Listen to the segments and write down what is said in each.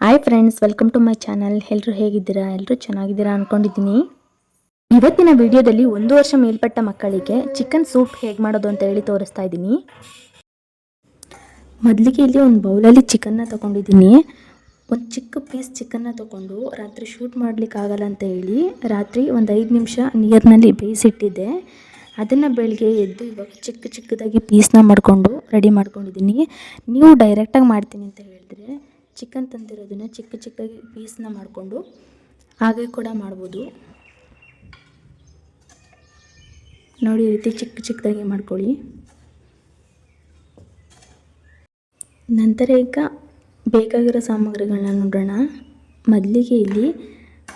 Hi friends, welcome to my channel. ಎಲ್ಲರೂ ಹೇಗಿದ್ದೀರಾ? ಎಲ್ಲರೂ ಚೆನ್ನಾಗಿದ್ದೀರಾ ಅಂದ್ಕೊಂಡಿದ್ದೀನಿ. ಇವತ್ತಿನ ವಿಡಿಯೋದಲ್ಲಿ 1 ವರ್ಷ ಮೇಲ್ಪಟ್ಟ ಮಕ್ಕಳಿಗೆ ಚಿಕನ್ ಸೂಪ್ ಹೇಗೆ ಮಾಡೋದು ಅಂತ ಹೇಳಿ ತೋರಿಸ್ತಾ ಇದ್ದೀನಿ. ಮೊದಲಿಗೆ ಇಲ್ಲಿ ಒಂದು ಬೌಲಲ್ಲಿ ಚಿಕನ್ನ ತೊಗೊಂಡಿದ್ದೀನಿ. ಒಂದು ಚಿಕ್ಕ ಪೀಸ್ ಚಿಕನ್ನ ತೊಗೊಂಡು ರಾತ್ರಿ ಶೂಟ್ ಮಾಡಲಿಕ್ಕಾಗಲ್ಲ ಅಂತ ಹೇಳಿ ರಾತ್ರಿ ಒಂದು 5 ನಿಮಿಷ ನೀರಿನಲ್ಲಿ ಬೇಯಿಸಿಟ್ಟಿದ್ದೆ. ಅದನ್ನು ಬೆಳಗ್ಗೆ ಎದ್ದು ಇವಾಗ ಚಿಕ್ಕದಾಗಿ ಪೀಸ್ನ ಮಾಡಿಕೊಂಡು ರೆಡಿ ಮಾಡ್ಕೊಂಡಿದ್ದೀನಿ. ನೀವು ಡೈರೆಕ್ಟಾಗಿ ಮಾಡ್ತೀನಿ ಅಂತ ಹೇಳಿದ್ರೆ ಚಿಕನ್ ತಂದಿರೋದನ್ನು ಚಿಕ್ಕದಾಗಿ ಪೀಸ್ನ ಮಾಡಿಕೊಂಡು ಹಾಗೆ ಕೂಡ ಮಾಡ್ಬೋದು. ನೋಡಿ, ಈ ರೀತಿ ಚಿಕ್ಕದಾಗಿ ಮಾಡ್ಕೊಳ್ಳಿ. ನಂತರ ಈಗ ಬೇಕಾಗಿರೋ ಸಾಮಗ್ರಿಗಳನ್ನ ನೋಡೋಣ. ಮೊದಲಿಗೆ ಇಲ್ಲಿ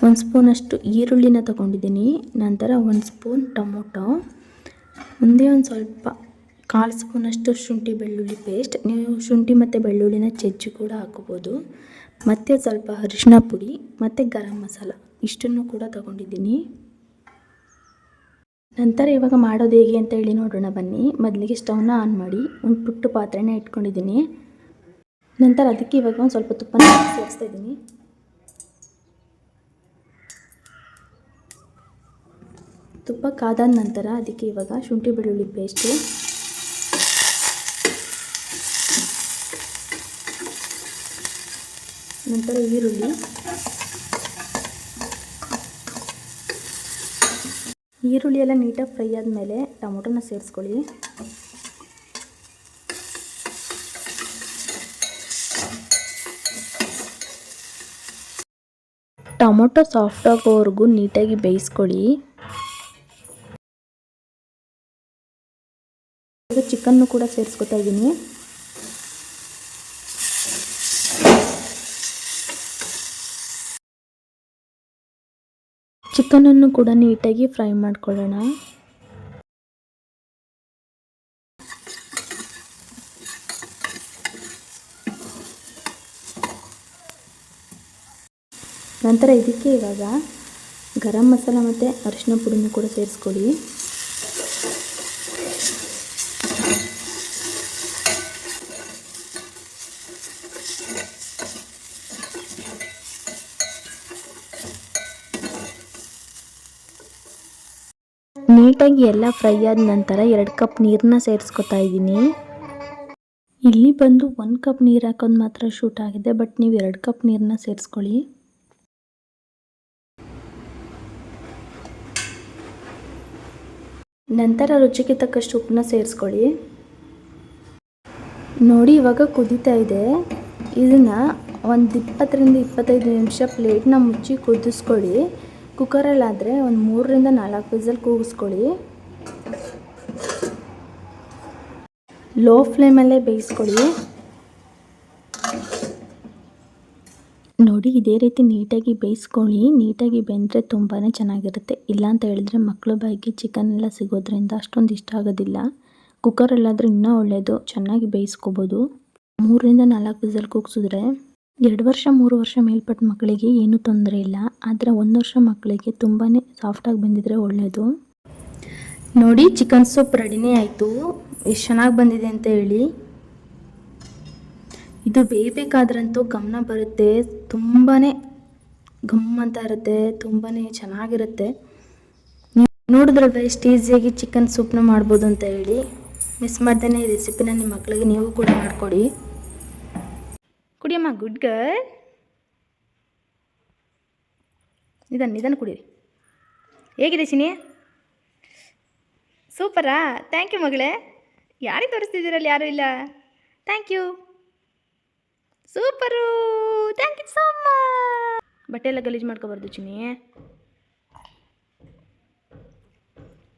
1 ಸ್ಪೂನಷ್ಟು ಈರುಳ್ಳಿನ ತೊಗೊಂಡಿದ್ದೀನಿ. ನಂತರ 1 ಸ್ಪೂನ್ ಟೊಮೊಟೊ, ಮುಂದೆ ಒಂದು ಸ್ವಲ್ಪ 1/4 ಸ್ಪೂನಷ್ಟು ಶುಂಠಿ ಬೆಳ್ಳುಳ್ಳಿ ಪೇಸ್ಟ್. ನೀವು ಶುಂಠಿ ಮತ್ತು ಬೆಳ್ಳುಳ್ಳಿನ ಜಜ್ಜಿ ಕೂಡ ಹಾಕೋಬೋದು. ಮತ್ತು ಸ್ವಲ್ಪ ಅರಿಶಿನ ಪುಡಿ ಮತ್ತು ಗರಂ ಮಸಾಲ ಇಷ್ಟನ್ನು ಕೂಡ ತೊಗೊಂಡಿದ್ದೀನಿ. ನಂತರ ಇವಾಗ ಮಾಡೋದು ಹೇಗೆ ಅಂತ ಹೇಳಿ ನೋಡೋಣ ಬನ್ನಿ. ಮೊದಲಿಗೆ ಸ್ಟವ್ನ ಆನ್ ಮಾಡಿ ಒಂದು ಪುಟ್ಟ ಪಾತ್ರೆನ ಇಟ್ಕೊಂಡಿದ್ದೀನಿ. ನಂತರ ಅದಕ್ಕೆ ಇವಾಗ ಒಂದು ಸ್ವಲ್ಪ ತುಪ್ಪನ ಸೇರಿಸ್ತಾ ಇದ್ದೀನಿ. ತುಪ್ಪ ಕಾದಾದ ನಂತರ ಅದಕ್ಕೆ ಇವಾಗ ಶುಂಠಿ ಬೆಳ್ಳುಳ್ಳಿ ಪೇಸ್ಟು, ನಂತರ ಈರುಳ್ಳಿ ಎಲ್ಲ ನೀಟಾಗಿ ಫ್ರೈ ಆದಮೇಲೆ ಟೊಮೊಟೊನ ಸೇರಿಸ್ಕೊಳ್ಳಿ. ಟೊಮೊಟೊ ಸಾಫ್ಟ್ ಆಗೋವರೆಗೂ ನೀಟಾಗಿ ಬೇಯಿಸ್ಕೊಳ್ಳಿ. ಈಗ ಚಿಕನ್ನು ಕೂಡ ಸೇರಿಸ್ಕೊತಾ ಇದ್ದೀನಿ. ಚಿಕನನ್ನು ಕೂಡ ನೀಟಾಗಿ ಫ್ರೈ ಮಾಡ್ಕೊಳ್ಳೋಣ. ನಂತರ ಇದಕ್ಕೆ ಇವಾಗ ಗರಂ ಮಸಾಲ ಮತ್ತು ಅರಿಶಿನ ಪುಡಿನೂ ಕೂಡ ಸೇರಿಸ್ಕೊಳ್ಳಿ. ನೀಟಾಗಿ ಎಲ್ಲ ಫ್ರೈ ಆದ ನಂತರ 2 ಕಪ್ ನೀರನ್ನ ಸೇರಿಸ್ಕೊತಾ ಇದ್ದೀನಿ. ಇಲ್ಲಿ ಬಂದು 1 ಕಪ್ ನೀರು ಹಾಕೋದು ಮಾತ್ರ ಶೂಟ್ ಆಗಿದೆ, ಬಟ್ ನೀವು 2 ಕಪ್ ನೀರನ್ನ ಸೇರಿಸ್ಕೊಳ್ಳಿ. ನಂತರ ರುಚಿಗೆ ತಕ್ಕಷ್ಟು ಉಪ್ಪನ್ನ ಸೇರಿಸ್ಕೊಳ್ಳಿ. ನೋಡಿ, ಇವಾಗ ಕುದೀತಾ ಇದೆ. ಇದನ್ನು ಒಂದು 20-25 ನಿಮಿಷ ಪ್ಲೇಟ್ನ ಮುಚ್ಚಿ ಕುದಿಸ್ಕೊಳ್ಳಿ. ಕುಕ್ಕರಲ್ಲಾದರೆ ಒಂದು 3-4 ವಿಸಲ್ ಕೂಗಿಸ್ಕೊಳ್ಳಿ. ಲೋ ಫ್ಲೇಮಲ್ಲೇ ಬೇಯಿಸ್ಕೊಳ್ಳಿ. ನೋಡಿ, ಇದೇ ರೀತಿ ನೀಟಾಗಿ ಬೇಯಿಸ್ಕೊಳ್ಳಿ. ನೀಟಾಗಿ ಬೆಂದರೆ ತುಂಬಾ ಚೆನ್ನಾಗಿರುತ್ತೆ. ಇಲ್ಲ ಅಂತ ಹೇಳಿದ್ರೆ ಮಕ್ಕಳು ಬಾಯಿಗೆ ಚಿಕನ್ ಎಲ್ಲ ಸಿಗೋದ್ರಿಂದ ಅಷ್ಟೊಂದು ಇಷ್ಟ ಆಗೋದಿಲ್ಲ. ಕುಕ್ಕರಲ್ಲಾದರೆ ಇನ್ನೂ ಒಳ್ಳೆಯದು, ಚೆನ್ನಾಗಿ ಬೇಯಿಸ್ಕೋಬೋದು. 3-4 ವಿಸಲ್ ಕೂಗಿಸಿದ್ರೆ 2 ವರ್ಷ 3 ವರ್ಷ ಮೇಲ್ಪಟ್ಟ ಮಕ್ಕಳಿಗೆ ಏನೂ ತೊಂದರೆ ಇಲ್ಲ. ಆದರೆ 1 ವರ್ಷ ಮಕ್ಕಳಿಗೆ ತುಂಬಾ ಸಾಫ್ಟಾಗಿ ಬಂದಿದ್ರೆ ಒಳ್ಳೆಯದು. ನೋಡಿ, ಚಿಕನ್ ಸೂಪ್ ರೆಡಿನೇ ಆಯಿತು. ಎಷ್ಟು ಚೆನ್ನಾಗಿ ಬಂದಿದೆ ಅಂತ ಹೇಳಿ. ಇದು ಬೇಯಬೇಕಾದ್ರಂತೂ ಗಮನ ಬರುತ್ತೆ, ತುಂಬಾ ಗಮ್ ಅಂತ ಇರುತ್ತೆ, ತುಂಬಾ ಚೆನ್ನಾಗಿರುತ್ತೆ. ನೀವು ನೋಡಿದ್ರಲ್ವ ಎಷ್ಟು ಈಸಿಯಾಗಿ ಚಿಕನ್ ಸೂಪ್ನ ಮಾಡ್ಬೋದು ಅಂತ ಹೇಳಿ. ಮಿಸ್ ಮಾಡ್ದೇ ಈ ರೆಸಿಪಿನ ನಿಮ್ಮ ಮಕ್ಕಳಿಗೆ ನೀವು ಕೂಡ ಮಾಡಿಕೊಡಿ. ಕುಡಿಯಮ್ಮ, ಗುಡ್ ಗರ್ಲ್. ನಿಧಾನ ಕುಡೀರಿ. ಹೇಗಿದೆ ಚಿನಿ? ಸೂಪರಾ? ಥ್ಯಾಂಕ್ ಯು ಮಗಳೇ. ಯಾರಿಗೆ ತೋರಿಸ್ತಿದ್ದೀರಲ್ಲಿ? ಯಾರೂ ಇಲ್ಲ. Thank you, super, thank you so much. ಬಟ್ಟೆ ಎಲ್ಲ ಗಲೀಜು ಮಾಡ್ಕೊಬಾರ್ದು ಚಿನಿ.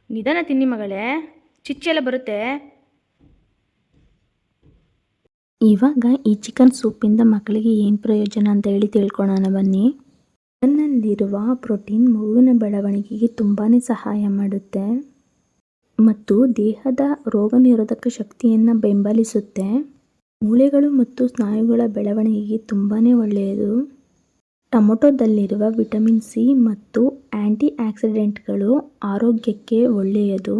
ನಿಧಾನ ತಿನ್ನಿ ಮಗಳೇ, ಚಿಚ್ಚೆಲ್ಲ ಬರುತ್ತೆ. ಇವಾಗ ಈ ಚಿಕನ್ ಸೂಪಿಂದ ಮಕ್ಕಳಿಗೆ ಏನು ಪ್ರಯೋಜನ ಅಂತ ಹೇಳಿ ತಿಳ್ಕೊಳ್ಳೋಣ ಬನ್ನಿ. ಚಿಕನ್ನಲ್ಲಿರುವ ಪ್ರೋಟೀನ್ ಮಗುವಿನ ಬೆಳವಣಿಗೆಗೆ ತುಂಬಾ ಸಹಾಯ ಮಾಡುತ್ತೆ ಮತ್ತು ದೇಹದ ರೋಗ ನಿರೋಧಕ ಶಕ್ತಿಯನ್ನು ಬೆಂಬಲಿಸುತ್ತೆ. ಮೂಳೆಗಳು ಮತ್ತು ಸ್ನಾಯುಗಳ ಬೆಳವಣಿಗೆಗೆ ತುಂಬಾ ಒಳ್ಳೆಯದು. ಟೊಮೊಟೊದಲ್ಲಿರುವ ವಿಟಮಿನ್ ಸಿ ಮತ್ತು ಆ್ಯಂಟಿ ಆಕ್ಸಿಡೆಂಟ್ಗಳು ಆರೋಗ್ಯಕ್ಕೆ ಒಳ್ಳೆಯದು.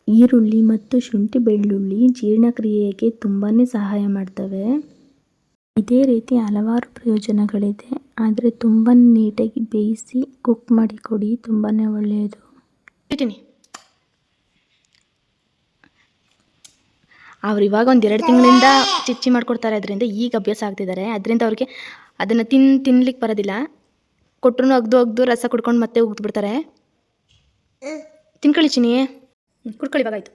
ಈರುಳ್ಳಿ ಮತ್ತು ಶುಂಠಿ ಬೆಳ್ಳುಳ್ಳಿ ಜೀರ್ಣಕ್ರಿಯೆಗೆ ತುಂಬಾ ಸಹಾಯ ಮಾಡ್ತವೆ. ಇದೇ ರೀತಿ ಹಲವಾರು ಪ್ರಯೋಜನಗಳಿದೆ. ಆದರೆ ತುಂಬ ನೀಟಾಗಿ ಬೇಯಿಸಿ ಕುಕ್ ಮಾಡಿ ಕೊಡಿ, ತುಂಬಾ ಒಳ್ಳೆಯದು. ಇಟ್ಟಿನಿ ಅವ್ರು ಇವಾಗ ಒಂದು 2 ತಿಂಗಳಿಂದ ಚಿಚ್ಚಿ ಮಾಡ್ಕೊಡ್ತಾರೆ. ಅದರಿಂದ ಈಗ ಅಭ್ಯಾಸ ಆಗ್ತಿದ್ದಾರೆ. ಅದರಿಂದ ಅವ್ರಿಗೆ ಅದನ್ನು ತಿನ್ಲಿಕ್ಕೆ ಬರೋದಿಲ್ಲ. ಕೊಟ್ಟರು ಅಗ್ದು ರಸ ಕುಡ್ಕೊಂಡು ಮತ್ತೆ ಉಗ್ದು ತಿನ್ಕೊಳ್ಳಿ ಚಿನಿ, ಕುಡ್ಕೊಳ್ಳಿ ಇವಾಗ. ಆಯಿತು,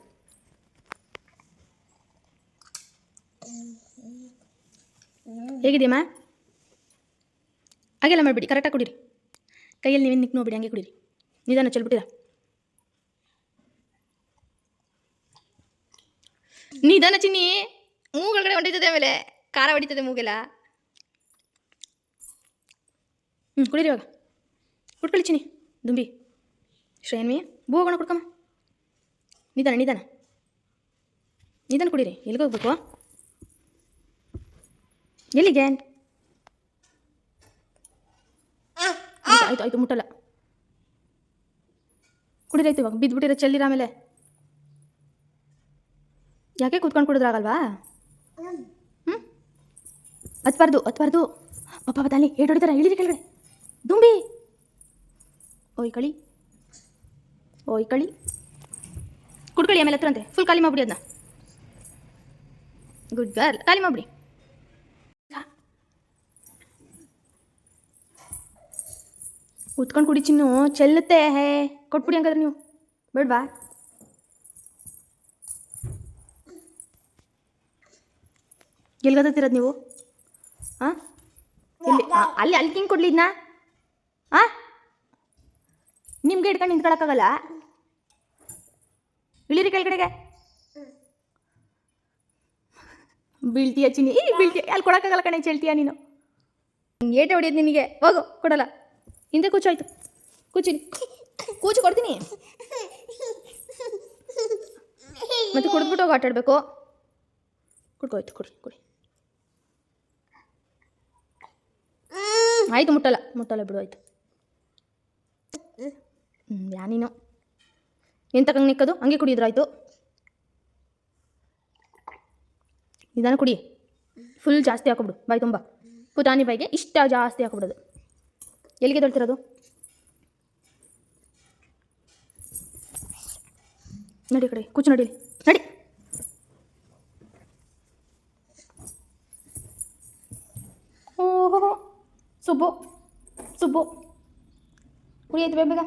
ಹೇಗಿದೆಯಮ್ಮ? ಹಾಗೆಲ್ಲ ಮಾಡಿಬಿಡಿ, ಕರೆಕ್ಟಾಗಿ ಕುಡೀರಿ. ಕೈಯಲ್ಲಿ ನೀವೇನು ನಿಕ್ ನೋಡ್ಬಿಡಿ, ಹಂಗೆ ಕುಡೀರಿ. ನಿಧಾನ ಚೆಲ್ಬಿಟ್ಟಿರ, ನಿಧಾನ ಚಿನ್ನಿ. ಮೂಗಳ್ಗಡೆ ಹೊಂಟೈತದೆ, ಆಮೇಲೆ ಖಾರ ಹೊಡಿತದೆ ಮೂಗೆಲ್ಲ. ಕುಡೀರಿ ಇವಾಗ, ಕುಡ್ಕೊಳ್ಳಿ ಚಿನ್ನಿ. ದುಂಬಿ ಶ್ರೇಯನ್ವಿ, ಹೋಗೋಣ ಕುಡ್ಕಮ್ಮ. ನಿಧಾನ ಕುಡೀರಿ. ಎಲ್ಲಿಗೆ ಹೋಗ್ಬೇಕು? ಎಲ್ಲಿಗೆ? ಆಯ್ತು ಮುಟ್ಟಲ್ಲ. ಕುಡಿರಾಯ್ತು ಇವಾಗ. ಬಿದ್ದುಬಿಟ್ಟಿರೋ ಚೆಲ್ಲಿರ ಆಮೇಲೆ. ಯಾಕೆ ಕೂತ್ಕೊಂಡು ಕುಡಿದ್ರಾಗಲ್ವಾ? ಹತ್ಬಾರ್ದು. ಪಾಪ ಅಲ್ಲಿ ಏಟ್ ಹೊಡಿತಾರೆ. ಇಳಿರಿ ಕೆಳಗಡೆ. ದುಂಬಿ ಓಯ್ ಕಳಿ ಕುಡ್ಕೊಳ್ಳಿ, ಆಮೇಲೆ ಹತ್ರಂತೆ. ಫುಲ್ ಖಾಲಿ ಮಾಡ್ಬಿಡಿ ಅದನ್ನ. ಗುಡ್ ಗರ್ಲ್, ಖಾಲಿ ಮಾಡ್ಬಿಡಿ. ಕೂತ್ಕೊಂಡು ಕುಡಿ ಚಿನ್ನು, ಚೆಲ್ಲುತ್ತೆ. ಕೊಟ್ಬಿಡಿ ಹಂಗಾದ್ರೆ ನೀವು, ಬೇಡವಾ? ಎಲ್ಗತ್ತಿರೋದು ನೀವು? ಹಾಂ, ಅಲ್ಲಿ ಹಿಂಗೆ ಕೊಡ್ಲಿ ಇದನ್ನ? ನಿಮ್ಗೆ ಹಿಡ್ಕೊಂಡು ನಿಂತ್ಕೊಳಕ್ಕಾಗಲ್ಲ. ಇಳಿರಿ ಕೆಳಗಡೆಗೆ. ಬೀಳ್ತೀಯ ಚಿನ್ನಿ, ಬೀಳ್ತೀಯ. ಅಲ್ಲಿ ಕೊಡೋಕ್ಕಾಗಲ್ಲ ಕಣೆ, ಚೆಲ್ತೀಯ ನೀನು. ಏಟೆ ಹೊಡಿಯೋದು ನಿನಗೆ. ಹೋಗು, ಕೊಡಲ್ಲ. ಹಿಂದೆ ಕೂಚಾಯ್ತು, ಕೂಚು ಕೊಡ್ತೀನಿ. ಮತ್ತೆ ಕುಡಿದ್ಬಿಟ್ಟು ಹೋಗಿ ಆಟ ಆಡಬೇಕು. ಕುಡ್ಕೋಯ್ತು, ಕುಡಿ. ಆಯಿತು, ಮುಟ್ಟಲ್ಲ ಬಿಡು. ಆಯಿತು. ನೀನು ಏನು ತಗೊಂಡು ನಿಕ್ಕೋದು? ಹಂಗೆ ಕುಡಿದ್ರು ಆಯಿತು. ನಿಧಾನ ಕುಡಿ. ಫುಲ್ ಜಾಸ್ತಿ ಹಾಕೊಬಿಡು, ಬಾಯಿ ತುಂಬ. ಪುಟಾಣಿ ಬಾಯಿಗೆ ಇಷ್ಟ ಜಾಸ್ತಿ ಹಾಕೊಬಿಡೋದು. ಎಲ್ಲಿಗೆ ತೊಳ್ತಿರೋದು? ನಡಿ ಕಡೆ ಕೂಚು, ನಡಿ. ಓಹೋ, ಸುಬ್ಬು ಕುಡಿಯೈತೆ ಬೇಗ.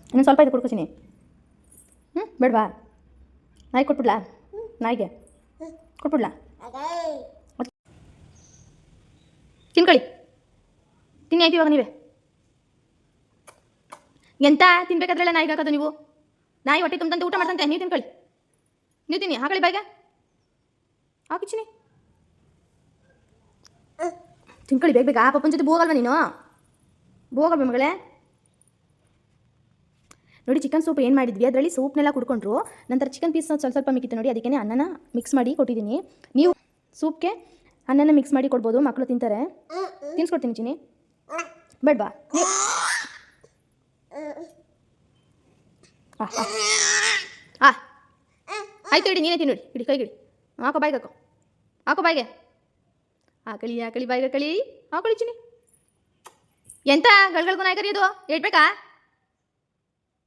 ಇನ್ನೊಂದು ಸ್ವಲ್ಪ ಇದು ಕುಡ್ಕೊತೀನಿ. ಬೇಡವಾ? ನಾಯಿ ಕೊಟ್ಬಿಡ್ಲಾ? ನಾಯಿಗೆ ಕೊಟ್ಬಿಡ್ಲಾ? ತಿನ್ಕೊಳ್ಳಿ. ತಿನ್ನಿ ಆಯ್ತು ಇವಾಗ ನೀವೇ. ಎಂತ ತಿನ್ಬೇಕಾದ್ರೆಲ್ಲ ನಾಯಿಗೆ ಹಾಕೋದು ನೀವು? ನಾಯಿ ಹೊಟ್ಟೆ ತುಂಬಂತೆ ಊಟ ಮಾಡ್ತಂತೆ. ನೀವು ತಿನ್ಕೊಳ್ಳಿ, ನೀವು ತಿನ್ನಿ. ಹಾಕೊಳ್ಳಿ ಬಾಯಿಗೆ, ಹಾಕಿ ಚಿನ್ನಿ. ತಿನ್ಕೊಳ್ಳಿ ಬೇಗ. ಪಪ್ಪನ ಜೊತೆ ಹೋಗಲ್ವ ನೀನು? ಹೋಗಲ್ವ ಮಗಳೇ? ನೋಡಿ, ಚಿಕನ್ ಸೂಪ್ ಏನು ಮಾಡಿದ್ವಿ, ಅದರಲ್ಲಿ ಸೂಪ್ನೆಲ್ಲ ಕುಡ್ಕೊಂಡ್ರು. ನಂತರ ಚಿಕನ್ ಪೀಸ್ ಸ್ವಲ್ಪ ಮಿಕ್ಕಿತ್ತು ನೋಡಿ, ಅದಕ್ಕೆ ಅನ್ನನ ಮಿಕ್ಸ್ ಮಾಡಿ ಕೊಟ್ಟಿದ್ದೀನಿ. ನೀವು ಸೂಪ್ಗೆ ಅನ್ನನ ಮಿಕ್ಸ್ ಮಾಡಿ ಕೊಡ್ಬೋದು, ಮಕ್ಕಳು ತಿಂತಾರೆ. ತಿನ್ಸ್ಕೊಡ್ತೀನಿ ಚಿನ್ನಿ, ಬೇಡವಾ? ಆಯ್ತು, ಇಡಿ. ನೀನೇ ತಿನ್ನೋಡಿ. ಇಡಿ, ಕೈಗಿಡಿ. ಹಾಕೋ ಬಾಯಿಗೆ, ಹಾಕೋ ಬಾಯಿಗೆ. ಹಾಕಳಿ ಬಾಯಿಗೆ ಹಾಕೊಳ್ಳಿ ಚಿನ್ನಿ. ಎಂತ ಗಳ್ಗಳಿಗೂ ನಾಯಿ ಕರಿಯೋದು? ಹೇಳ್ಬೇಕಾ?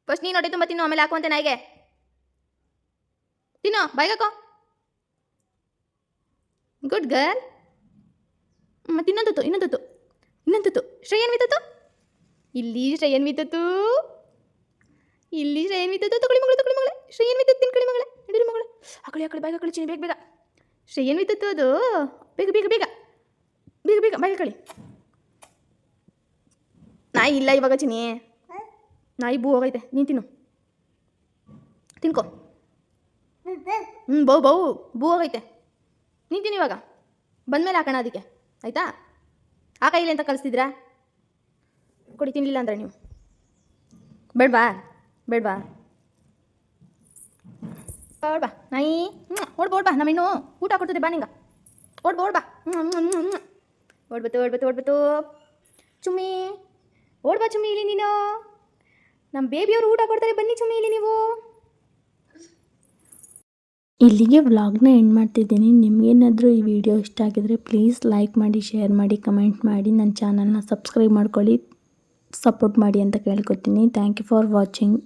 ಫಸ್ಟ್ ನೀನು ಹೊಟ್ಟೆ ತುಂಬ ತಿನ್ನು, ಆಮೇಲೆ ಹಾಕುವಂತೆ ನಾಯಿಗೆ. ತಿನ್ನು, ಬಾಯಿಗೆ ಹಾಕೋ. Good girl. ಮತ್ತೆ ಇನ್ನೊಂದು ಶ್ರೇಯನ್ ವಿತತ್ತು. ಇಲ್ಲಿ ಶ್ರೇಯನ್ ವಿತತ್ತು. ತಗೊಳ್ಳಿ ಮಗಳೇ. ಶ್ರೇಯನ್ ವಿತತ್ತು ತಿನ್ಕೊಳ್ಳಿ ಮಗಳೇ. ನಡೀರಿ ಮಗಳೇ. ಹಾಕೊಳ್ಳಿ ಬಾಯಿಗೆ ಹಾಕೊಳ್ಳಿ ಚಿನ್ನಿ, ಬೇಗ. ಶ್ರೇಯನ್ ವಿತತ್ತು ಅದು. ಬೇಗ ಬಾಯಿಗೆ ಹಾಕೊಳ್ಳಿ. ನಾಯಿ ಇಲ್ಲ ಇವಾಗ ಚಿನ್ನಿ, ನಾಯಿ ಬೂ ಹೋಗೈತೆ. ನೀನು ತಿನ್ಕೋ. ಬೂ ಹೋಗೈತೆ. ನೀನು ತಿನ್ನು ಇವಾಗ. ಬಂದಮೇಲೆ ಹಾಕೋಣ ಅದಕ್ಕೆ, ಆಯಿತಾ? ಆ ಕೈಲಿ ಅಂತ ಕಲಿಸ್ತಿದ್ರಾ? ಕೊಡಿ, ತಿನ್ನಲಿಲ್ಲ ಅಂದರೆ ನೀವು. ಬೇಡವಾ? ಓಡ್ಬಾ ನಾಯಿ. ಓಡ್ಬಾ, ನಮ್ಮಿನ್ನು ಊಟ ಕೊಡ್ತದೆ. ಬಾ ನಿಂಗ. ಓಡ್ಬಾ. ಓಡ್ಬತ್ತು. ಚುಮ್ಮಿ ಓಡ್ ಬಾ ಚುಮ್ಮಿ ಇಲ್ಲಿ ನೀನು. ನಮ್ಮ ಬೇಬಿಯವರು ಊಟ ಕೊಡ್ತಾರೆ, ಬನ್ನಿ ಚುಮ್ಮಿ ಇಲ್ಲಿ ನೀವು. ಇಲ್ಲಿಗೆ ವ್ಲಾಗ್ನ ಎಂಡ್ ಮಾಡ್ತಿದ್ದೀನಿ. ನಿಮಗೇನಾದರೂ ಈ ವಿಡಿಯೋ ಇಷ್ಟ ಆಗಿದರೆ ಪ್ಲೀಸ್ ಲೈಕ್ ಮಾಡಿ, ಶೇರ್ ಮಾಡಿ, ಕಮೆಂಟ್ ಮಾಡಿ, ನನ್ನ ಚಾನಲ್ನ ಸಬ್ಸ್ಕ್ರೈಬ್ ಮಾಡ್ಕೊಳ್ಳಿ, ಸಪೋರ್ಟ್ ಮಾಡಿ ಅಂತ ಕೇಳ್ಕೊತೀನಿ. Thank you for watching.